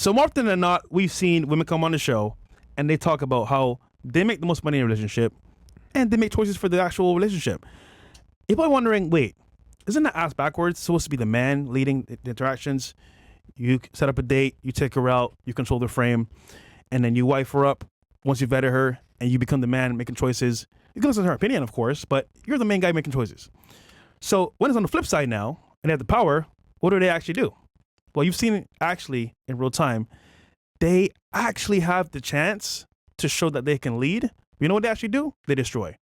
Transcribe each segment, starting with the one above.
So more often than not, we've seen women come on the show and they talk about how they make the most money in a relationship and they make choices for the actual relationship. You're probably wondering, wait, isn't that ass backwards? It's supposed to be the man leading the interactions. You set up a date, you take her out, you control the frame, and then you wife her up once you've vetted her and you become the man making choices. You can listen to her opinion, of course, but you're the main guy making choices. So when it's on the flip side now and they have the power, what do they actually do? Well, you've seen it actually in real time. They actually have the chance to show that they can lead. You know what they actually do? They destroy.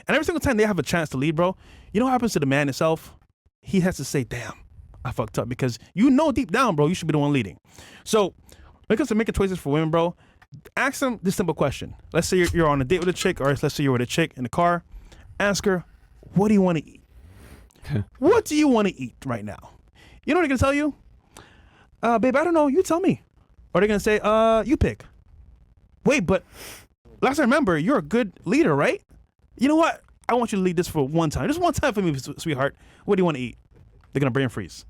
And every single time they have a chance to lead, bro, you know what happens to the man himself? He has to say, damn, I fucked up, because you know deep down, bro, you should be the one leading. So when it comes to making choices for women, bro, ask them this simple question. Let's say you're on a date with a chick, or let's say you're with a chick in the car. Ask her, what do you want to eat? What do you want to eat right now? You know what they're going to tell you? Babe, I don't know. You tell me. Or they're going to say, you pick. Wait, but last I remember, you're a good leader, right? You know what? I want you to lead this for one time. Just one time for me, sweetheart. What do you want to eat? They're going to brain freeze.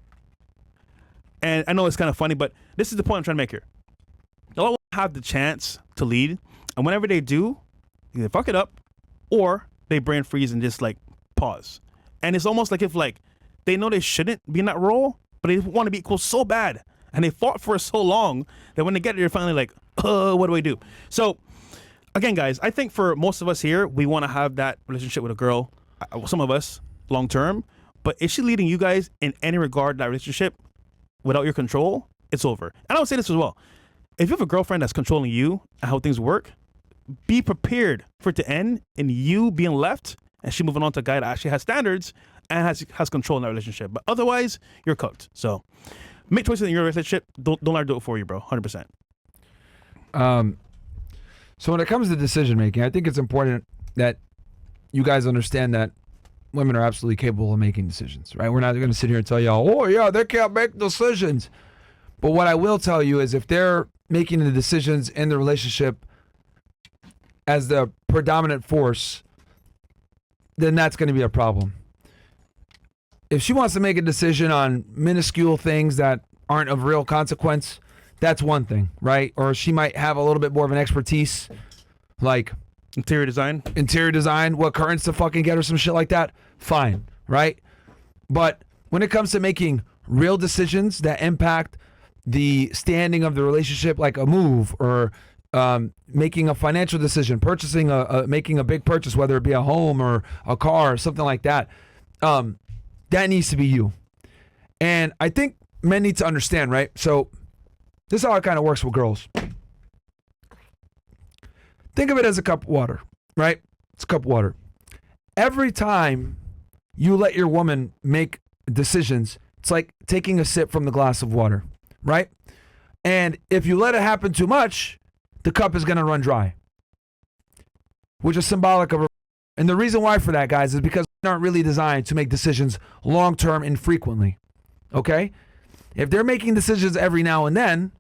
And I know it's kind of funny, but this is the point I'm trying to make here. They'll have the chance to lead. And whenever they do, either fuck it up or they brain freeze and just like pause. And it's almost like if like they know they shouldn't be in that role, but they want to be equal so bad. And they fought for it so long that when they get there, they're finally like, what do I do? So again, guys, I think for most of us here, we want to have that relationship with a girl, some of us long term. But if she's leading you guys in any regard, that relationship, without your control, it's over. And I would say this as well. If you have a girlfriend that's controlling you and how things work, be prepared for it to end in you being left and she moving on to a guy that actually has standards and has control in that relationship. But otherwise, you're cooked. So make choices in your relationship. Don't let her do it for you, bro. 100%. So when it comes to decision making, I think it's important that you guys understand that women are absolutely capable of making decisions, right? We're not going to sit here and tell y'all, oh yeah, they can't make decisions. But what I will tell you is if they're making the decisions in the relationship as the predominant force, then that's going to be a problem. If she wants to make a decision on minuscule things that aren't of real consequence, that's one thing, right? Or she might have a little bit more of an expertise, like interior design, what currents to fucking get her some shit like that, fine, right? But when it comes to making real decisions that impact the standing of the relationship, like a move or making a financial decision, purchasing making a big purchase, whether it be a home or a car or something like that, that needs to be you. And I think men need to understand, right? So this is how it kind of works with girls. Think of it as a cup of water, right? It's a cup of water. Every time you let your woman make decisions, it's like taking a sip from the glass of water, right? And if you let it happen too much, the cup is going to run dry, which is symbolic of. And the reason why for that, guys, is because men aren't really designed to make decisions long-term and frequently, okay? If they're making decisions every now and then,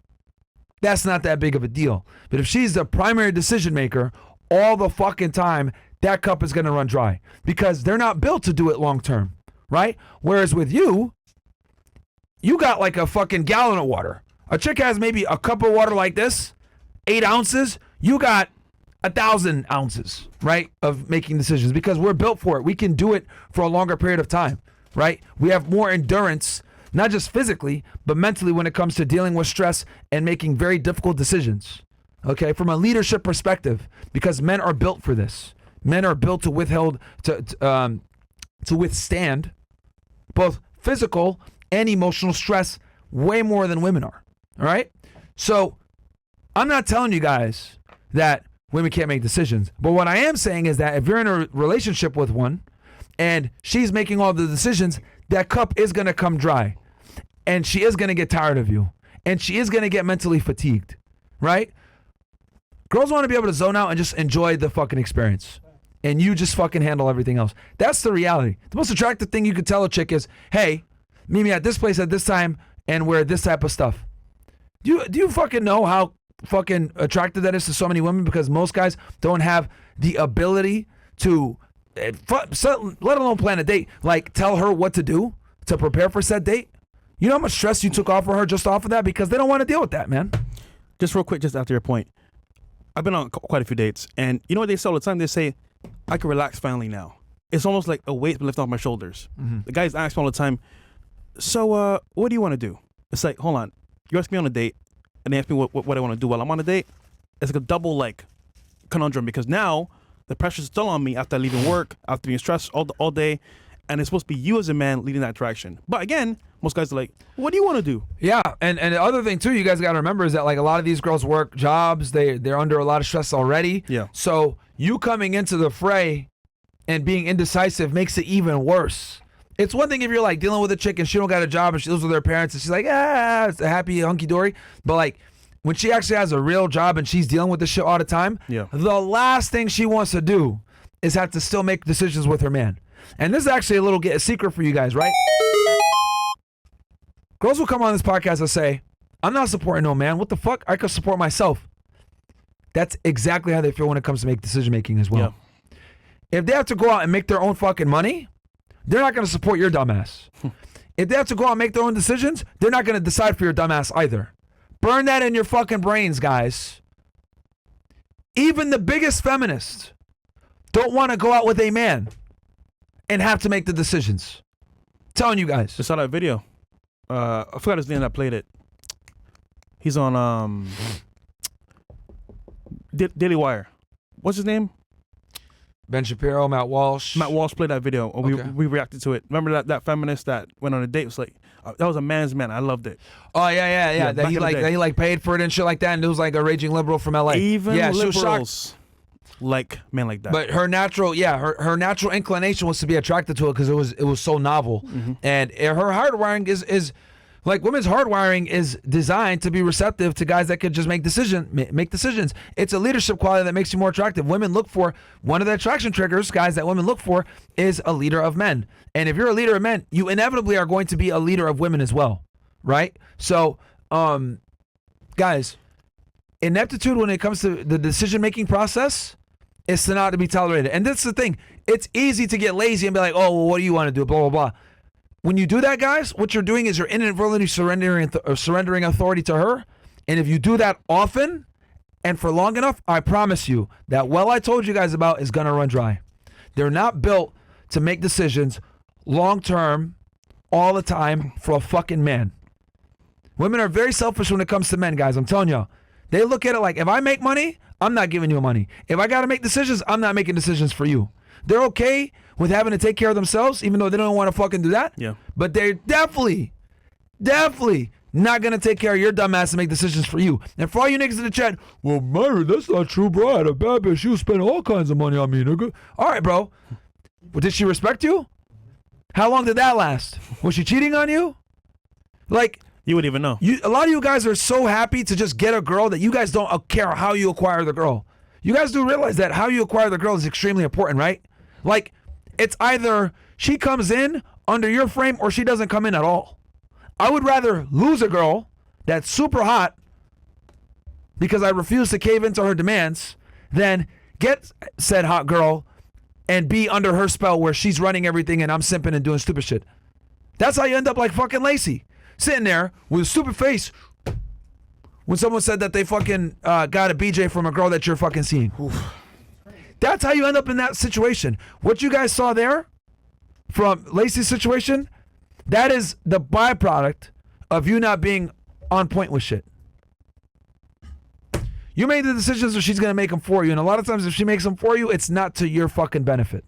that's not that big of a deal. But if she's the primary decision maker all the fucking time, that cup is going to run dry because they're not built to do it long-term, right? Whereas with you, you got like a fucking gallon of water. A chick has maybe a cup of water like this, 8 ounces. You got 1,000 ounces, right, of making decisions because we're built for it. We can do it for a longer period of time, right? We have more endurance, not just physically, but mentally when it comes to dealing with stress and making very difficult decisions, okay, from a leadership perspective, because men are built for this. Men are built to withstand both physical and emotional stress way more than women are, all right? So I'm not telling you guys that women can't make decisions. But what I am saying is that if you're in a relationship with one and she's making all the decisions, that cup is going to come dry. And she is going to get tired of you. And she is going to get mentally fatigued, right? Girls want to be able to zone out and just enjoy the fucking experience. And you just fucking handle everything else. That's the reality. The most attractive thing you could tell a chick is, hey, meet me at this place at this time and wear this type of stuff. Do you fucking know how fucking attractive that is to so many women? Because most guys don't have the ability to, let alone plan a date, like tell her what to do to prepare for said date. You know how much stress you took off of her just off of that? Because they don't want to deal with that, man. Just real quick, just after your point, I've been on quite a few dates, and you know what they say all the time? They say, I can relax finally now. It's almost like a weight's been lifted off my shoulders. The guys ask me all the time, so what do you want to do? It's like, hold on, you ask me on a date, and they ask me what I want to do while I'm on a date. It's like a double conundrum, because now the pressure's still on me after leaving work, after being stressed all day, and it's supposed to be you as a man leading that direction. But again, most guys are like, what do you want to do? Yeah, and the other thing too, you guys got to remember is that like a lot of these girls work jobs, they're under a lot of stress already. Yeah. So you coming into the fray and being indecisive makes it even worse. It's one thing if you're like dealing with a chick and she don't got a job and she lives with her parents and she's like, it's a happy hunky dory. But like when she actually has a real job and she's dealing with this shit all the time, the last thing she wants to do is have to still make decisions with her man. And this is actually a secret for you guys, right? Girls will come on this podcast and say, I'm not supporting no man. What the fuck? I could support myself. That's exactly how they feel when it comes to make decision making as well. Yeah. If they have to go out and make their own fucking money, they're not going to support your dumbass. If they have to go out and make their own decisions, they're not going to decide for your dumbass either. Burn that in your fucking brains, guys. Even the biggest feminists don't want to go out with a man and have to make the decisions. I'm telling you guys. I saw that video. I forgot his name that played it. He's on Daily Wire. What's his name? Ben Shapiro, Matt Walsh. Matt Walsh played that video. We reacted to it. Remember that feminist that went on a date? It was like, that was a man's man. I loved it. Oh yeah. That he paid for it and shit like that, and it was like a raging liberal from LA. Even liberals like men like that. But her natural inclination was to be attracted to it because it was so novel, and her hardwiring is like women's hardwiring is designed to be receptive to guys that could just make decisions. It's a leadership quality that makes you more attractive. Women look for one of the attraction triggers, guys, that women look for is a leader of men. And if you're a leader of men, you inevitably are going to be a leader of women as well, right? So, guys, ineptitude when it comes to the decision-making process is to not to be tolerated. And that's the thing. It's easy to get lazy and be like, oh, well, what do you want to do? Blah, blah, blah. When you do that, guys, what you're doing is you're inadvertently surrendering authority to her. And if you do that often and for long enough, I promise you that well I told you guys about is going to run dry. They're not built to make decisions long-term all the time for a fucking man. Women are very selfish when it comes to men, guys. I'm telling you. They look at it like, if I make money, I'm not giving you money. If I got to make decisions, I'm not making decisions for you. They're okay with having to take care of themselves, even though they don't want to fucking do that. Yeah. But they're definitely not going to take care of your dumb ass and make decisions for you. And for all you niggas in the chat, well, Myron, that's not true, bro. I had a bad bitch. She was spending all kinds of money on me, nigga. All right, bro. Well, did she respect you? How long did that last? Was she cheating on you? Like, you wouldn't even know. A lot of you guys are so happy to just get a girl that you guys don't care how you acquire the girl. You guys do realize that how you acquire the girl is extremely important, right? Like, it's either she comes in under your frame or she doesn't come in at all. I would rather lose a girl that's super hot because I refuse to cave into her demands than get said hot girl and be under her spell where she's running everything and I'm simping and doing stupid shit. That's how you end up like fucking Lacey. Sitting there with a stupid face when someone said that they fucking got a BJ from a girl that you're fucking seeing. Oof. That's how you end up in that situation. What you guys saw there from Lacey's situation, that is the byproduct of you not being on point with shit. You made the decisions so she's going to make them for you. And a lot of times if she makes them for you, it's not to your fucking benefit.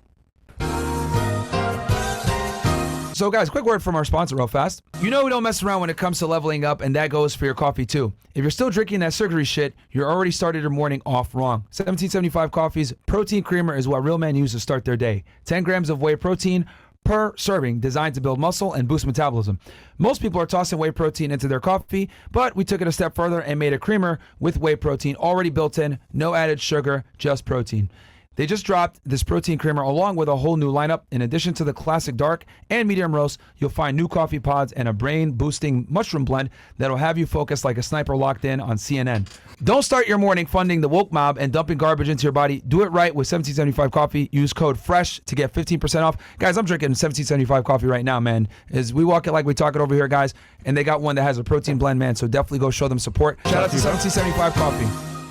So guys, quick word from our sponsor real fast. You know we don't mess around when it comes to leveling up, and that goes for your coffee too. If you're still drinking that sugary shit, you're already started your morning off wrong. 1775 Coffee's Protein Creamer is what real men use to start their day. 10 grams of whey protein per serving, designed to build muscle and boost metabolism. Most people are tossing whey protein into their coffee, but we took it a step further and made a creamer with whey protein already built in, no added sugar, just protein. They just dropped this protein creamer along with a whole new lineup. In addition to the classic dark and medium roast, you'll find new coffee pods and a brain-boosting mushroom blend that'll have you focused like a sniper locked in on CNN. Don't start your morning funding the woke mob and dumping garbage into your body. Do it right with 1775 coffee. Use code FRESH to get 15% off. Guys, I'm drinking 1775 coffee right now, man. As we walk it like we talk it over here, guys, and they got one that has a protein blend, man, so definitely go show them support. Shout out to 1775 coffee.